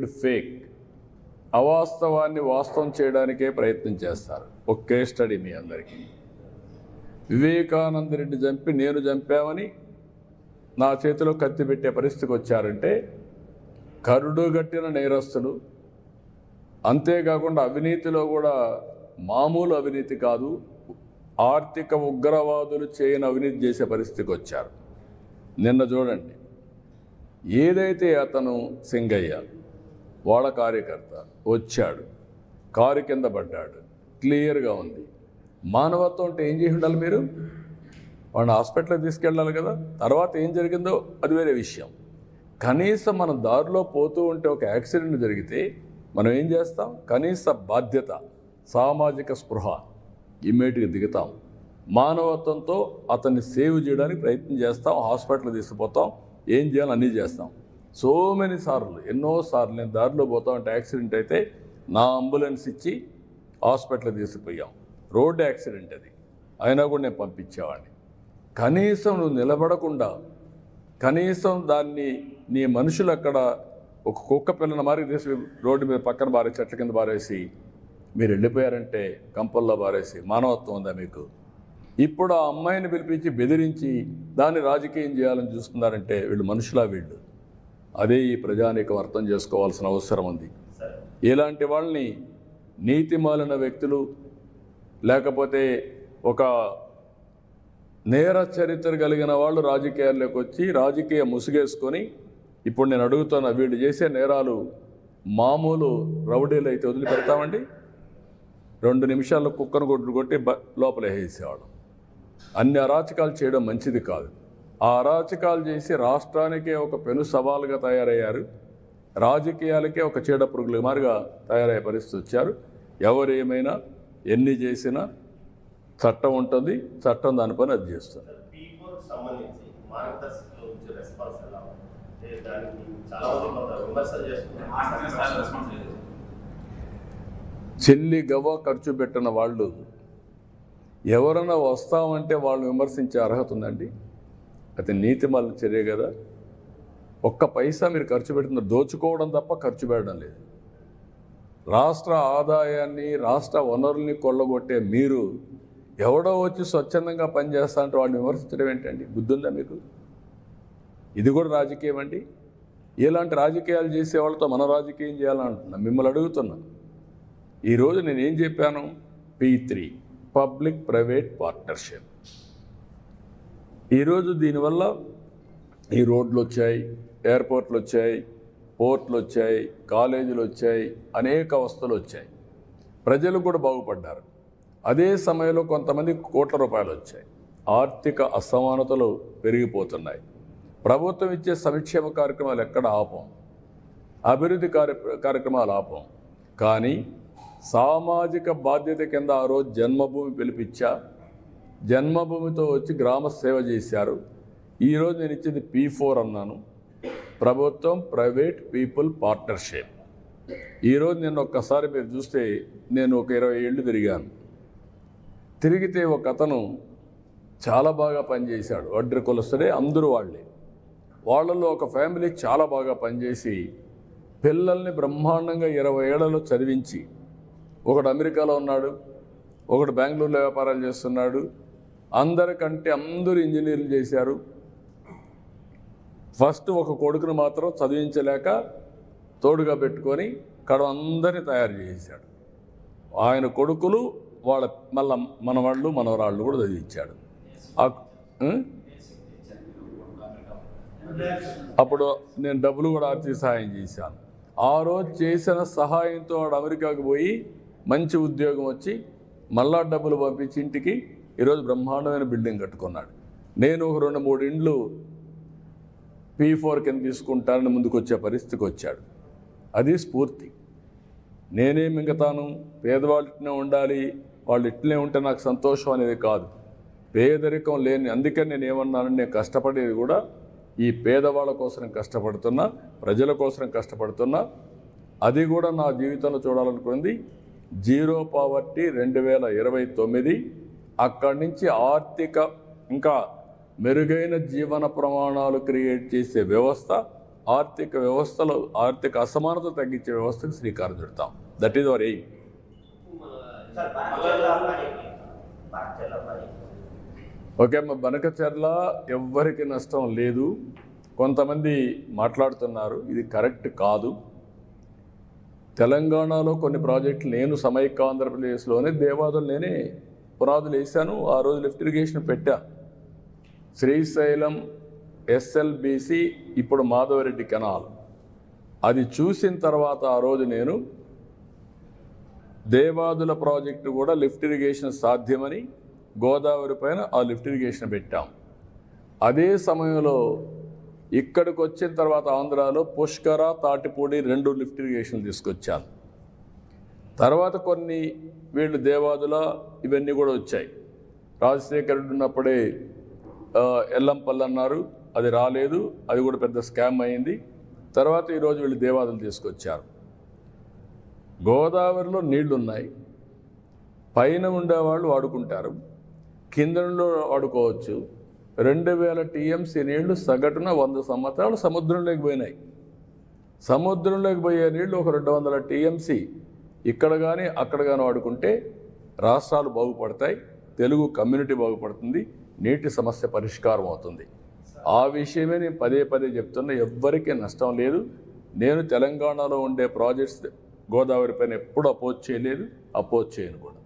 వీళ్ళు ఫేక్, అవాస్తవాన్ని వాస్తవం చేయడానికే ప్రయత్నం చేస్తారు. ఒక కేస్ స్టడీ మీ అందరికీ. వివేకానంద రెడ్డి చంపి నేను చంపామని నా చేతిలో కత్తి పెట్టే పరిస్థితికి వచ్చారంటే కరుడుగట్టిన నేరస్తులు. అంతేకాకుండా అవినీతిలో కూడా మామూలు అవినీతి కాదు, ఆర్థిక ఉగ్రవాదులు చేయని అవినీతి చేసే పరిస్థితికి వచ్చారు. నిన్న చూడండి, ఏదైతే అతను సింగయ్య వాళ్ళ కార్యకర్త వచ్చాడు, కారు కింద పడ్డాడు, క్లియర్గా ఉంది. మానవత్వం అంటే ఏం చేసి ఉండాలి? మీరు వాడిని హాస్పిటల్కి తీసుకెళ్ళాలి కదా. తర్వాత ఏం జరిగిందో అది వేరే విషయం. కనీసం మనం దారిలో పోతూ ఉంటే ఒక యాక్సిడెంట్ జరిగితే మనం ఏం చేస్తాం? కనీస బాధ్యత, సామాజిక స్పృహ ఇమ్మీడియట్గా దిగుతాం. మానవత్వంతో అతన్ని సేవ్ చేయడానికి ప్రయత్నం చేస్తాం, హాస్పిటల్ తీసుకుపోతాం, ఏం చేయాలో అన్నీ చేస్తాం. సో మెనీ సార్లు, ఎన్నోసార్లు నేను దారిలో పోతా ఉంటే యాక్సిడెంట్ అయితే నా అంబులెన్స్ ఇచ్చి హాస్పిటల్ తీసుకుపోయాం. రోడ్ యాక్సిడెంట్ అది, అయినా కూడా నేను పంపించేవాడిని. కనీసం నువ్వు నిలబడకుండా, కనీసం దాన్ని నీ మనుషులు అక్కడ ఒక కుక్క పిల్లని మారి తీసి రోడ్డు మీద పక్కన బారేసి, చెట్ల కింద బారేసి మీరు వెళ్ళిపోయారంటే, కంపల్లో బారేసి మానవత్వం ఉందా మీకు? ఇప్పుడు ఆ అమ్మాయిని పిలిపించి బెదిరించి దాన్ని రాజకీయం చేయాలని చూస్తున్నారంటే వీళ్ళు మనుషులా? వీళ్ళు అదే ఈ ప్రజానీకం అర్థం చేసుకోవాల్సిన అవసరం ఉంది. ఇలాంటి వాళ్ళని నీతిమాలిన వ్యక్తులు, లేకపోతే ఒక నేర చరిత్ర కలిగిన వాళ్ళు రాజకీయాల్లోకి వచ్చి రాజకీయ ముసుగేసుకొని, ఇప్పుడు నేను అడుగుతున్నా, వీళ్ళు చేసే నేరాలు మామూలు రౌడీలు అయితే వదిలిపెడతామండి? 2 నిమిషాల్లో కుక్కను కొట్టి లోపల వేసేవాడు. అన్ని అరాచకాలు చేయడం మంచిది కాదు. ఆ అరాచకాలు చేసి రాష్ట్రానికే ఒక పెను సవాలుగా తయారయ్యారు, రాజకీయాలకే ఒక చీడ పురుగుల మారిగా తయారయ్యే పరిస్థితి వచ్చారు. ఎవరు ఏమైనా ఎన్ని చేసినా చట్టం ఉంటుంది, చట్టం దాని పని అది చేస్తుంది. చెల్లి గవ్వ ఖర్చు పెట్టిన వాళ్ళు ఎవరైనా వస్తామంటే వాళ్ళు విమర్శించే అర్హత ఉందండి? అది నీతిమాలిన చర్య కదా. ఒక్క పైసా మీరు ఖర్చు పెట్టిన దోచుకోవడం తప్ప ఖర్చు పెట్టడం లేదు. రాష్ట్ర ఆదాయాన్ని, రాష్ట్ర వనరుల్ని కొల్లగొట్టే మీరు ఎవడో వచ్చి స్వచ్ఛందంగా పనిచేస్తా అంటే వాడిని విమర్శించడం ఏంటండి? బుద్ధి ఉందా మీకు? ఇది కూడా రాజకీయం అండి. ఇలాంటి రాజకీయాలు చేసే వాళ్ళతో మనం రాజకీయం చేయాలని అంటున్నా. మిమ్మల్ని అడుగుతున్నా, ఈరోజు నేనేం చెప్పాను? P3 public private partnership. ఈరోజు దీనివల్ల ఈ రోడ్లు వచ్చాయి, ఎయిర్పోర్ట్లు వచ్చాయి, పోర్ట్లు వచ్చాయి, కాలేజీలు వచ్చాయి, అనేక వస్తువులు వచ్చాయి, ప్రజలు కూడా బాగుపడ్డారు. అదే సమయంలో కొంతమంది కోట్ల రూపాయలు వచ్చాయి. ఆర్థిక అసమానతలు పెరిగిపోతున్నాయి. ప్రభుత్వం ఇచ్చే సంక్షేమ కార్యక్రమాలు ఎక్కడ ఆపం, అభివృద్ధి కార్యక్రమాలు ఆపం. కానీ సామాజిక బాధ్యత కింద ఆ రోజు జన్మభూమి పిలిపించా, జన్మభూమితో వచ్చి గ్రామ సేవ చేశారు. ఈరోజు నేను ఇచ్చింది P4 అన్నాను, ప్రభుత్వం ప్రైవేట్ పీపుల్ పార్ట్నర్షిప్. ఈరోజు నేను ఒక్కసారి మీరు చూస్తే, నేను ఒక 20 ఏళ్ళు తిరిగాను. తిరిగితే ఒక అతను చాలా బాగా పనిచేశాడు, వడ్డీ కులస్తుడే, అందరూ వాళ్ళే. వాళ్ళల్లో ఒక ఫ్యామిలీ చాలా బాగా పనిచేసి పిల్లల్ని బ్రహ్మాండంగా 20 ఏళ్లలో చదివించి, ఒకడు అమెరికాలో ఉన్నాడు, ఒకడు బెంగళూరులో వ్యాపారాలు చేస్తున్నాడు, అందరికంటే అందరూ ఇంజనీర్లు చేశారు. ఫస్ట్ ఒక కొడుకును మాత్రం చదివించలేక తోడుగా పెట్టుకొని అందరినీ తయారు చేశాడు. ఆయన కొడుకులు వాళ్ళ మళ్ళా మనవాళ్ళు మనవరాళ్ళు కూడా చదివించాడు. అప్పుడు నేను డబ్బులు కూడా ఆర్థిక సహాయం చేశాను. ఆ రోజు చేసిన సహాయంతో వాడు అమెరికాకు పోయి మంచి ఉద్యోగం వచ్చి మళ్ళా డబ్బులు పంపించి ఇంటికి ఈరోజు బ్రహ్మాండమైన బిల్డింగ్ కట్టుకున్నాడు. నేను ఒక 2-3 ఇండ్లు P4 కింద తీసుకుంటానని ముందుకు వచ్చే పరిస్థితికి వచ్చాడు. అది స్ఫూర్తి. నేనేం మింగతాను, పేదవాళ్ళు ఇట్లనే ఉండాలి, వాళ్ళు ఇట్లనే ఉంటే నాకు సంతోషం అనేది కాదు. పేదరికం లేని, అందుకని నేను ఏమన్నాను, నేను కష్టపడేది కూడా ఈ పేదవాళ్ళ కోసం కష్టపడుతున్నా, ప్రజల కోసం కష్టపడుతున్నా. అది కూడా నా జీవితంలో చూడాలనుకుంది. Zero poverty 2029. అక్కడి నుంచి ఆర్థిక ఇంకా మెరుగైన జీవన ప్రమాణాలు క్రియేట్ చేసే వ్యవస్థ ఆర్థిక వ్యవస్థలో ఆర్థిక అసమానత తగ్గించే వ్యవస్థకు శ్రీకారం చుడతాం. That is our aim. Okay అమ్మ, బనకచెర్ల ఎవ్వరికి నష్టం లేదు. కొంతమంది మాట్లాడుతున్నారు, ఇది కరెక్ట్ కాదు. తెలంగాణలో కొన్ని ప్రాజెక్టులు నేను సమైక్య ఆంధ్రప్రదేశ్లోనే దేవాదులు నేనే పునాదులు వేశాను. ఆ రోజు లిఫ్ట్ ఇరిగేషన్ పెట్టా. శ్రీశైలం ఎస్ఎల్బిసి, ఇప్పుడు మాధవరెడ్డి కెనాల్, అది చూసిన తర్వాత ఆ రోజు నేను దేవాదుల ప్రాజెక్టు కూడా లిఫ్ట్ ఇరిగేషన్ సాధ్యమని గోదావరి పైన ఆ లిఫ్ట్ ఇరిగేషన్ పెట్టాం. అదే సమయంలో ఇక్కడికి వచ్చిన తర్వాత ఆంధ్రాలో పుష్కర, తాటిపూడి 2 లిఫ్ట్ ఇరిగేషన్లు తీసుకొచ్చాను. తర్వాత కొన్ని వీళ్ళు దేవాదుల ఇవన్నీ కూడా వచ్చాయి. రాజశేఖర రెడ్డి ఉన్నప్పుడే ఎల్లంపల్లి అన్నారు, అది రాలేదు, అది కూడా పెద్ద స్కామ్ అయింది. తర్వాత ఈరోజు వీళ్ళు దేవాదులు తీసుకొచ్చారు. గోదావరిలో నీళ్లున్నాయి, పైన ఉండేవాళ్ళు వాడుకుంటారు, కిందలో వాడుకోవచ్చు. 2000 టీఎంసీ నీళ్లు సగటున 100 సంవత్సరాలు సముద్రంలోకి పోయినాయి. సముద్రంలోకి పోయే నీళ్లు ఒక 200 టీఎంసీ ఇక్కడ కానీ అక్కడ కానీ వాడుకుంటే రాష్ట్రాలు బాగుపడతాయి, తెలుగు కమ్యూనిటీ బాగుపడుతుంది, నీటి సమస్య పరిష్కారం అవుతుంది. ఆ విషయమే నేను పదే పదే చెప్తున్నా. ఎవ్వరికీ నష్టం లేదు. నేను తెలంగాణలో ఉండే ప్రాజెక్ట్స్ గోదావరి పైన ఎప్పుడు అపోజ్ చేయలేదు, అపోజ్ చేయను కూడా.